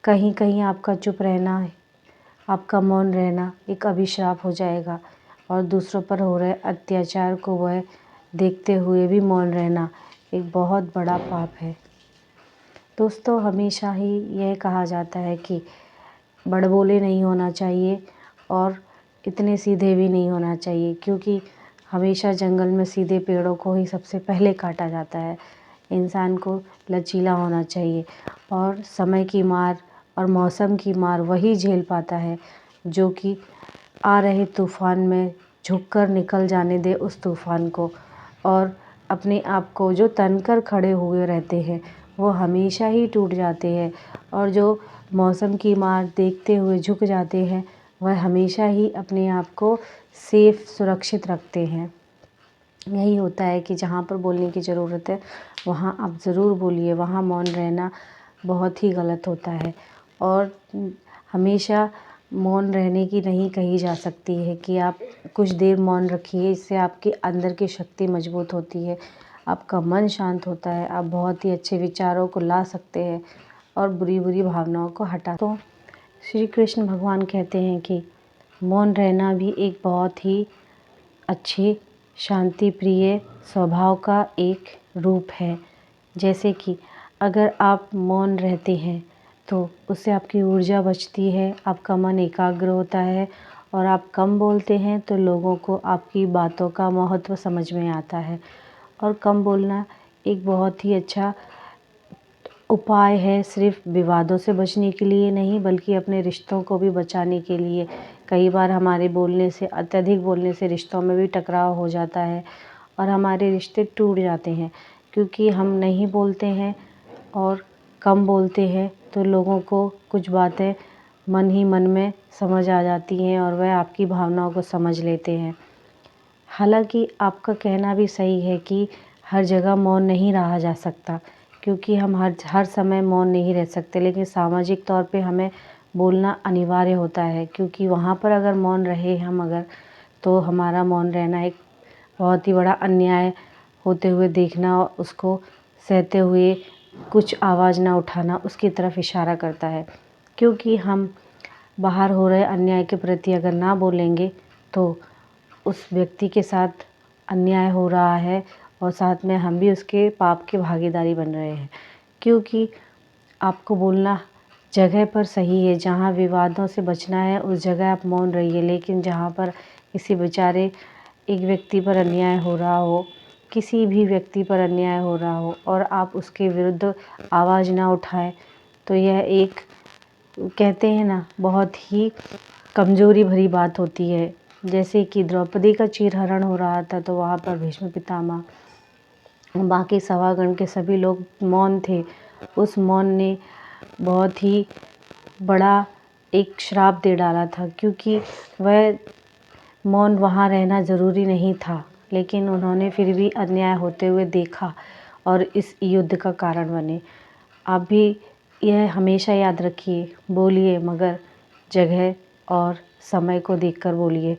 कहीं कहीं आपका चुप रहना, आपका मौन रहना एक अभिशाप हो जाएगा और दूसरों पर हो रहे अत्याचार को वह देखते हुए भी मौन रहना एक बहुत बड़ा पाप है। दोस्तों, हमेशा ही यह कहा जाता है कि बड़बोले नहीं होना चाहिए और इतने सीधे भी नहीं होना चाहिए, क्योंकि हमेशा जंगल में सीधे पेड़ों को ही सबसे पहले काटा जाता है। इंसान को लचीला होना चाहिए और समय की मार और मौसम की मार वही झेल पाता है जो कि आ रहे तूफ़ान में झुककर निकल जाने दे उस तूफ़ान को, और अपने आप को जो तनकर खड़े हुए रहते हैं वो हमेशा ही टूट जाते हैं, और जो मौसम की मार देखते हुए झुक जाते हैं वह हमेशा ही अपने आप को सेफ सुरक्षित रखते हैं। यही होता है कि जहाँ पर बोलने की ज़रूरत है वहाँ आप ज़रूर बोलिए, वहाँ मौन रहना बहुत ही गलत होता है। और हमेशा मौन रहने की नहीं कही जा सकती है कि आप कुछ देर मौन रखिए, इससे आपके अंदर की शक्ति मजबूत होती है, आपका मन शांत होता है, आप बहुत ही अच्छे विचारों को ला सकते हैं और बुरी बुरी भावनाओं को हटा। तो श्री कृष्ण भगवान कहते हैं कि मौन रहना भी एक बहुत ही अच्छे शांति प्रिय स्वभाव का एक रूप है। जैसे कि अगर आप मौन रहते हैं तो उससे आपकी ऊर्जा बचती है, आपका मन एकाग्र होता है, और आप कम बोलते हैं तो लोगों को आपकी बातों का महत्व समझ में आता है। और कम बोलना एक बहुत ही अच्छा उपाय है, सिर्फ विवादों से बचने के लिए नहीं बल्कि अपने रिश्तों को भी बचाने के लिए। कई बार हमारे बोलने से, अत्यधिक बोलने से रिश्तों में भी टकराव हो जाता है और हमारे रिश्ते टूट जाते हैं, क्योंकि हम नहीं बोलते हैं और कम बोलते हैं तो लोगों को कुछ बातें मन ही मन में समझ आ जाती हैं और वह आपकी भावनाओं को समझ लेते हैं। हालांकि आपका कहना भी सही है कि हर जगह मौन नहीं रहा जा सकता, क्योंकि हम हर समय मौन नहीं रह सकते, लेकिन सामाजिक तौर पे हमें बोलना अनिवार्य होता है, क्योंकि वहाँ पर अगर मौन रहे हम अगर तो हमारा मौन रहना एक बहुत ही बड़ा अन्याय होते हुए देखना, उसको सहते हुए कुछ आवाज़ ना उठाना उसकी तरफ इशारा करता है। क्योंकि हम बाहर हो रहे अन्याय के प्रति अगर ना बोलेंगे तो उस व्यक्ति के साथ अन्याय हो रहा है और साथ में हम भी उसके पाप के भागीदारी बन रहे हैं। क्योंकि आपको बोलना जगह पर सही है, जहाँ विवादों से बचना है उस जगह आप मौन रहिए, लेकिन जहाँ पर किसी बेचारे एक व्यक्ति पर अन्याय हो रहा हो, किसी भी व्यक्ति पर अन्याय हो रहा हो और आप उसके विरुद्ध आवाज़ ना उठाएं, तो यह एक कहते हैं ना बहुत ही कमज़ोरी भरी बात होती है। जैसे कि द्रौपदी का चीरहरण हो रहा था तो वहाँ पर भीष्म पितामह, बाकी सभागण के सभी लोग मौन थे। उस मौन ने बहुत ही बड़ा एक श्राप दे डाला था, क्योंकि वह मौन वहाँ रहना ज़रूरी नहीं था, लेकिन उन्होंने फिर भी अन्याय होते हुए देखा और इस युद्ध का कारण बने। आप भी यह हमेशा याद रखिए, बोलिए मगर जगह और समय को देखकर बोलिए।